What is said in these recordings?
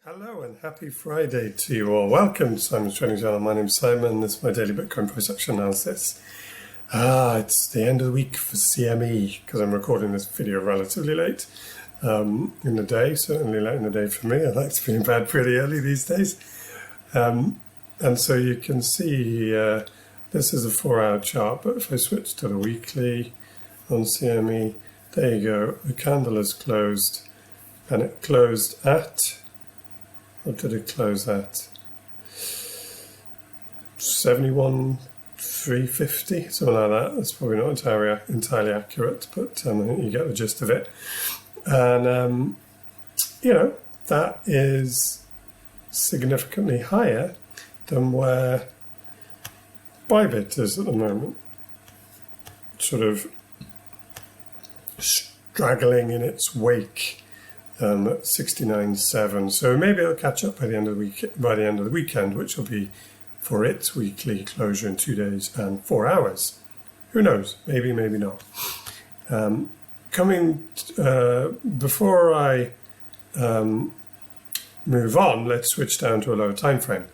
Hello and happy Friday to you all. Welcome to Simon's Trading Channel. My name's Simon. This is my daily Bitcoin price action analysis. It's the end of the week for CME because I'm recording this video relatively late in the day, certainly late in the day for me. I like to be in bed pretty early these days. And so you can see this is a 4-hour chart, but if I switch to the weekly on CME, there you go. The candle is closed and it closed at... What did it close at? 71,350, something like that. That's probably not entirely accurate, but I think you get the gist of it. And, that is significantly higher than where Bybit is at the moment. Sort of straggling in its wake. At 69.7, so maybe it'll catch up by the end of the weekend, which will be for its weekly closure in 2 days and 4 hours. Who knows? Maybe, maybe not. Before I move on, let's switch down to a lower time frame.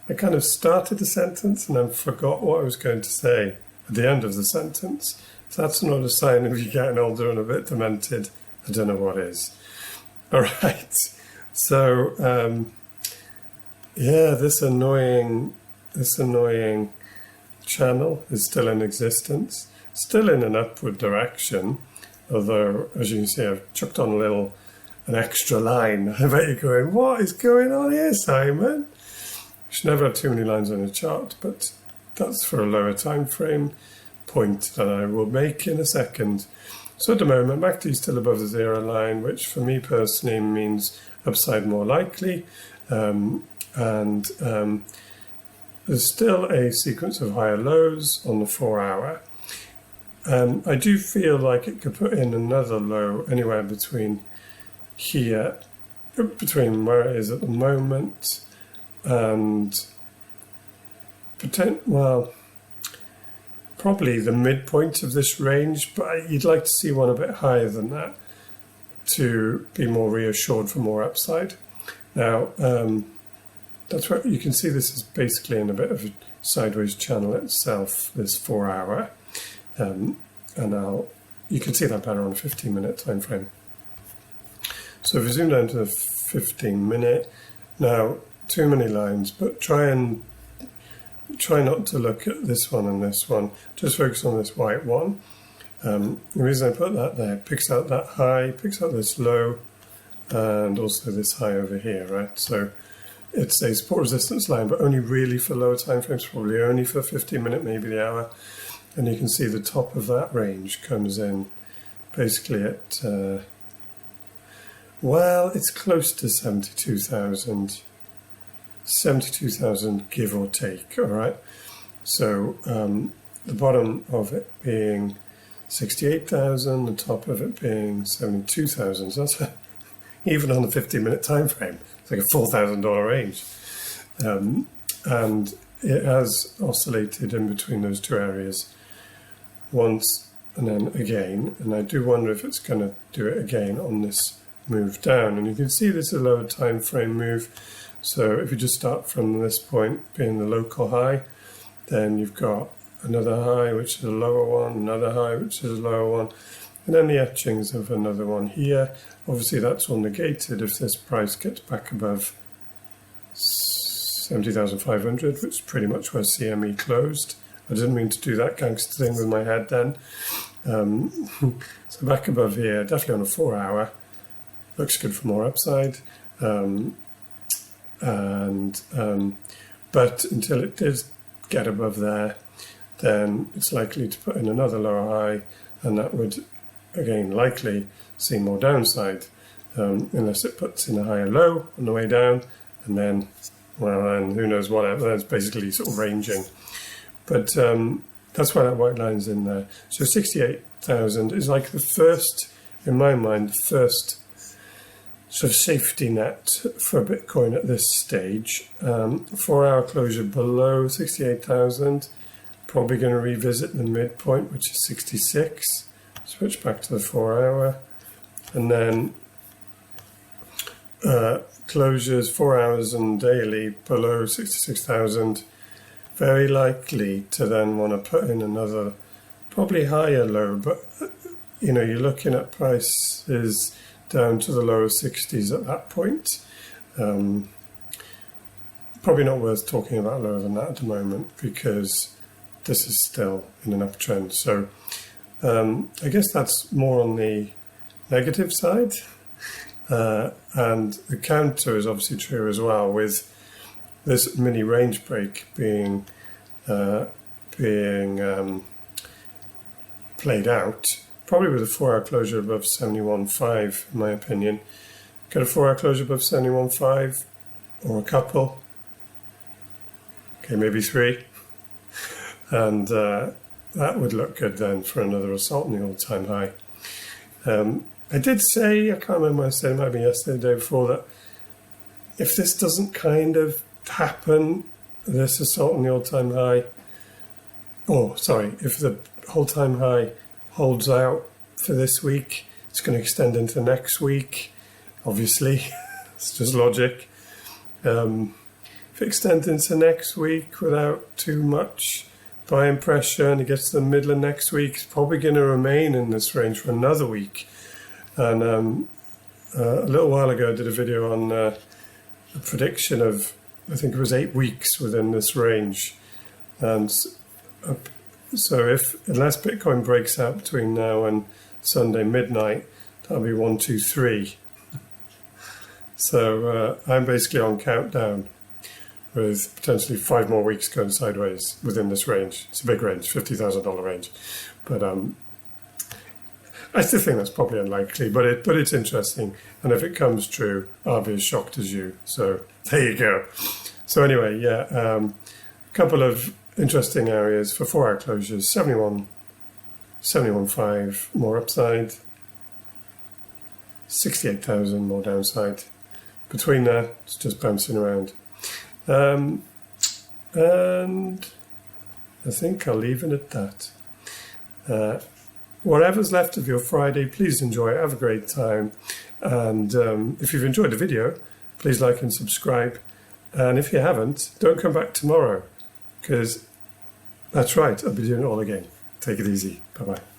I kind of started the sentence and then forgot what I was going to say at the end of the sentence. So that's not a sign of you getting older and a bit demented. I don't know what is. All right, so this annoying channel is still in existence, still in an upward direction. Although, as you can see, I've chucked on an extra line. I bet you're going, "What is going on here, Simon?" You should never have too many lines on a chart, but that's for a lower time frame point that I will make in a second. So at the moment, MACD is still above the 0 line, which for me personally means upside more likely. There's still a sequence of higher lows on the 4-hour. I do feel like it could put in another low anywhere between here, between where it is at the moment and probably the midpoint of this range, but you'd like to see one a bit higher than that to be more reassured for more upside. Now, that's where you can see this is basically in a bit of a sideways channel itself, this 4-hour. You can see that better on a 15-minute time frame. So if we zoom down to the 15-minute, now too many lines, but try not to look at this one and this one. Just focus on this white one. The reason I put that there, picks out that high, picks out this low, and also this high over here, right? So it's a support resistance line, but only really for lower time frames, probably only for 15-minute, maybe the hour. And you can see the top of that range comes in basically at, it's close to 72,000. 72,000 give or take, all right? So the bottom of it being 68,000, the top of it being 72,000. So that's even on the 15-minute time frame, it's like a $4,000 range. And it has oscillated in between those two areas once and then again. And I do wonder if it's going to do it again on this move down. And you can see this is a lower time frame move. So if you just start from this point being the local high, then you've got another high, which is a lower one, another high, which is a lower one, and then the etchings of another one here. Obviously, that's all negated if this price gets back above 70,500, which is pretty much where CME closed. I didn't mean to do that gangster thing with my head then. So back above here, definitely on a 4-hour, looks good for more upside. But until it does get above there, then it's likely to put in another lower high, and that would again likely see more downside, unless it puts in a higher low on the way down, and then who knows what, that's basically sort of ranging. But that's why that white line's in there. So 68,000 is like the first, in my mind, the first sort of safety net for Bitcoin at this stage. 4-hour closure below 68,000, probably going to revisit the midpoint, which is 66. Switch back to the 4-hour, and then closures 4 hours and daily below 66,000, very likely to then want to put in another probably higher low, but you know, you're looking at prices down to the lower 60s at that point. Probably not worth talking about lower than that at the moment because this is still in an uptrend. So I guess that's more on the negative side. And the counter is obviously true as well, with this mini range break being played out, probably with a 4 hour closure above 71.5 in my opinion. Get a 4 hour closure above 71.5 or a couple, okay, maybe 3, and that would look good then for another assault on the all-time high. I did say, I can't remember what I said, it might have been yesterday, the day before, that if this doesn't kind of happen, this assault on the all-time high, if the all-time high holds out for this week, it's going to extend into next week, obviously. It's just logic. If it extends into next week without too much buying pressure and it gets to the middle of next week, it's probably going to remain in this range for another week. And a little while ago I did a video on a prediction of, I think it was 8 weeks within this range. And so unless Bitcoin breaks out between now and Sunday midnight, that'll be 1, 2, 3. So I'm basically on countdown with potentially 5 more weeks going sideways within this range. It's a big range, $50,000 range. But I still think that's probably unlikely, but it's interesting. And if it comes true, I'll be as shocked as you. So there you go. So anyway, yeah, a couple of interesting areas for 4 hour closures, 71.5 more upside, 68,000 more downside. Between that, it's just bouncing around. And I think I'll leave it at that. Whatever's left of your Friday, please enjoy it. Have a great time. And if you've enjoyed the video, please like and subscribe. And if you haven't, don't come back tomorrow, because that's right, I'll be doing it all again. Take it easy. Bye-bye.